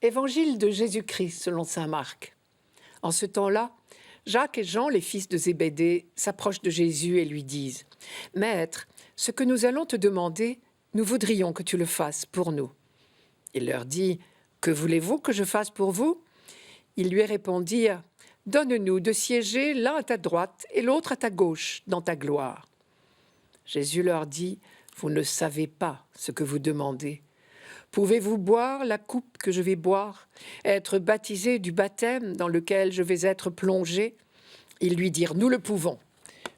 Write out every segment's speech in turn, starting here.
Évangile de Jésus-Christ selon saint Marc. En ce temps-là, Jacques et Jean, les fils de Zébédée, s'approchent de Jésus et lui disent « Maître, ce que nous allons te demander, nous voudrions que tu le fasses pour nous. » Il leur dit « Que voulez-vous que je fasse pour vous ?» Ils lui répondirent « Donne-nous de siéger l'un à ta droite et l'autre à ta gauche dans ta gloire. » Jésus leur dit « Vous ne savez pas ce que vous demandez. Pouvez-vous boire la coupe que je vais boire, être baptisé du baptême dans lequel je vais être plongé ?» Ils lui dirent « Nous le pouvons. »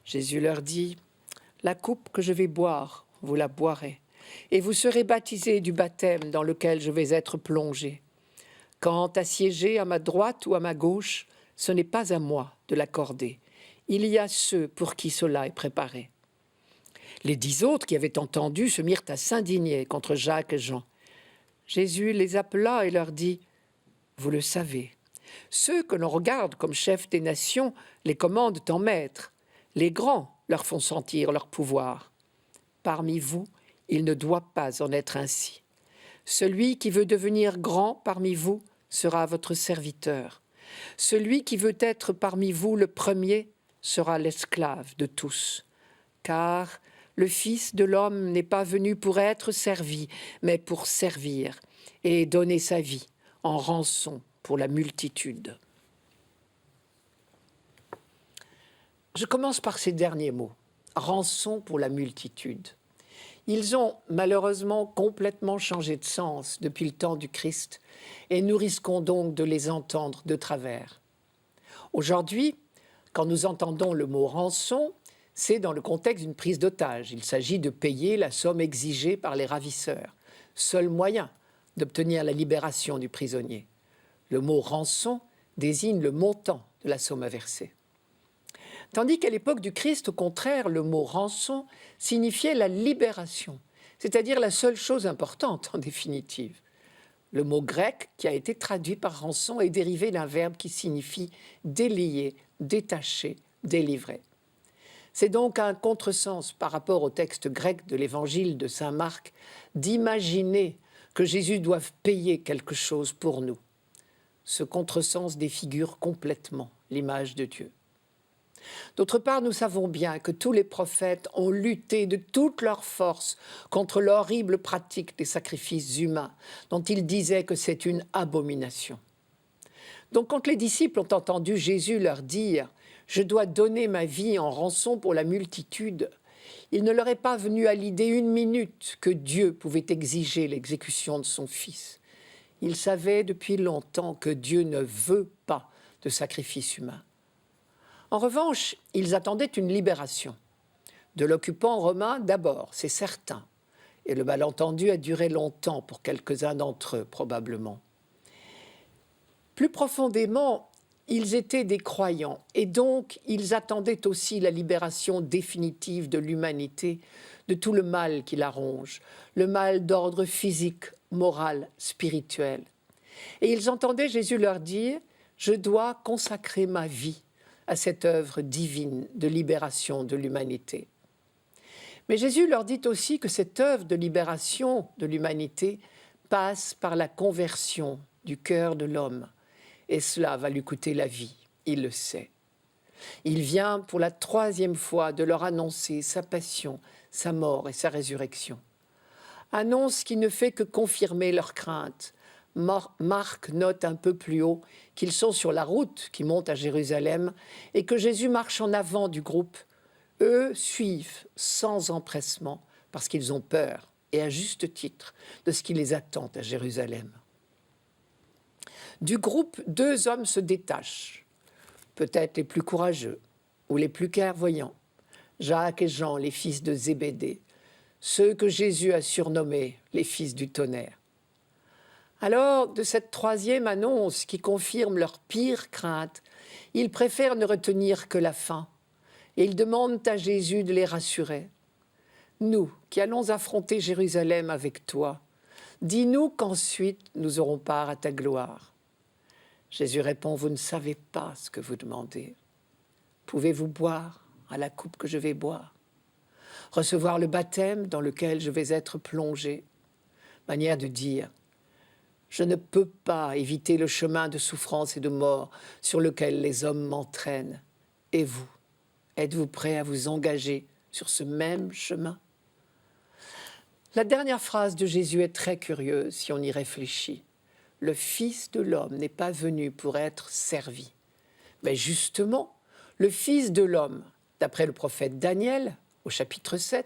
Jésus leur dit « La coupe que je vais boire, vous la boirez, et vous serez baptisés du baptême dans lequel je vais être plongé. Quant à siéger à ma droite ou à ma gauche, ce n'est pas à moi de l'accorder. Il y a ceux pour qui cela est préparé. » Les 10 autres qui avaient entendu se mirent à s'indigner contre Jacques et Jean. Jésus les appela et leur dit « Vous le savez, ceux que l'on regarde comme chefs des nations les commandent en maîtres. Les grands leur font sentir leur pouvoir. Parmi vous, il ne doit pas en être ainsi. Celui qui veut devenir grand parmi vous sera votre serviteur. Celui qui veut être parmi vous le premier sera l'esclave de tous. Car le Fils de l'homme n'est pas venu pour être servi, mais pour servir et donner sa vie en rançon pour la multitude. Je commence par ces derniers mots, rançon pour la multitude. Ils ont malheureusement complètement changé de sens depuis le temps du Christ et nous risquons donc de les entendre de travers. Aujourd'hui, quand nous entendons le mot rançon, c'est dans le contexte d'une prise d'otage. Il s'agit de payer la somme exigée par les ravisseurs, seul moyen d'obtenir la libération du prisonnier. Le mot rançon désigne le montant de la somme à verser. Tandis qu'à l'époque du Christ, au contraire, le mot rançon signifiait la libération, c'est-à-dire la seule chose importante en définitive. Le mot grec qui a été traduit par rançon est dérivé d'un verbe qui signifie délier, détacher, délivrer. C'est donc un contresens par rapport au texte grec de l'évangile de saint Marc d'imaginer que Jésus doive payer quelque chose pour nous. Ce contresens défigure complètement l'image de Dieu. D'autre part, nous savons bien que tous les prophètes ont lutté de toute leur force contre l'horrible pratique des sacrifices humains, dont ils disaient que c'est une abomination. Donc quand les disciples ont entendu Jésus leur dire « Je dois donner ma vie en rançon pour la multitude », il ne leur est pas venu à l'idée une minute que Dieu pouvait exiger l'exécution de son Fils. Ils savaient depuis longtemps que Dieu ne veut pas de sacrifice humain. En revanche, ils attendaient une libération. De l'occupant romain d'abord, c'est certain. Et le malentendu a duré longtemps pour quelques-uns d'entre eux, probablement. Plus profondément, ils étaient des croyants et donc ils attendaient aussi la libération définitive de l'humanité, de tout le mal qui la ronge, le mal d'ordre physique, moral, spirituel. Et ils entendaient Jésus leur dire « Je dois consacrer ma vie à cette œuvre divine de libération de l'humanité. » Mais Jésus leur dit aussi que cette œuvre de libération de l'humanité passe par la conversion du cœur de l'homme. Et cela va lui coûter la vie, il le sait. Il vient pour la 3e fois de leur annoncer sa passion, sa mort et sa résurrection. Annonce qui ne fait que confirmer leur crainte. Marc note un peu plus haut qu'ils sont sur la route qui monte à Jérusalem et que Jésus marche en avant du groupe. Eux suivent sans empressement parce qu'ils ont peur, et à juste titre, de ce qui les attend à Jérusalem. Du groupe, 2 hommes se détachent, peut-être les plus courageux ou les plus clairvoyants, Jacques et Jean, les fils de Zébédée, ceux que Jésus a surnommés les fils du tonnerre. Alors, de cette 3e annonce qui confirme leur pire crainte, ils préfèrent ne retenir que la fin et ils demandent à Jésus de les rassurer. « Nous qui allons affronter Jérusalem avec toi, dis-nous qu'ensuite nous aurons part à ta gloire. » Jésus répond « Vous ne savez pas ce que vous demandez. Pouvez-vous boire à la coupe que je vais boire? Recevoir le baptême dans lequel je vais être plongé ?» Manière de dire Je ne peux pas éviter le chemin de souffrance et de mort sur lequel les hommes m'entraînent. Et vous, êtes-vous prêt à vous engager sur ce même chemin? La dernière phrase de Jésus est très curieuse si on y réfléchit. Le Fils de l'homme n'est pas venu pour être servi. Mais justement, le Fils de l'homme, d'après le prophète Daniel, au chapitre 7,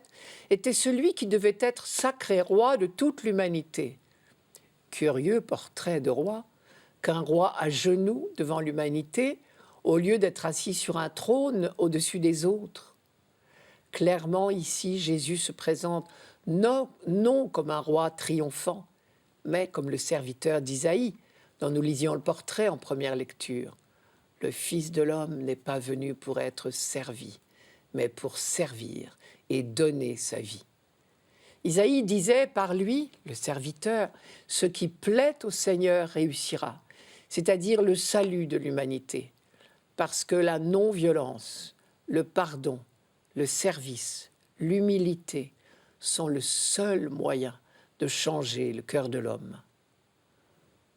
était celui qui devait être sacré roi de toute l'humanité. Curieux portrait de roi, qu'un roi à genoux devant l'humanité, au lieu d'être assis sur un trône au-dessus des autres. Clairement, ici, Jésus se présente non comme un roi triomphant, mais comme le serviteur d'Isaïe, dont nous lisions le portrait en première lecture. Le Fils de l'homme n'est pas venu pour être servi, mais pour servir et donner sa vie. Isaïe disait par lui, le serviteur, ce qui plaît au Seigneur réussira, c'est-à-dire le salut de l'humanité, parce que la non-violence, le pardon, le service, l'humilité sont le seul moyen de changer le cœur de l'homme.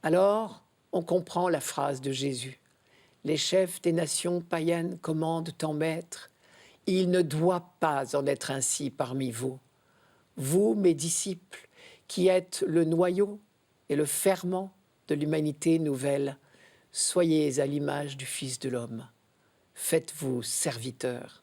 Alors, on comprend la phrase de Jésus. Les chefs des nations païennes commandent en maître. Il ne doit pas en être ainsi parmi vous. Vous, mes disciples, qui êtes le noyau et le ferment de l'humanité nouvelle, soyez à l'image du Fils de l'homme. Faites-vous serviteurs.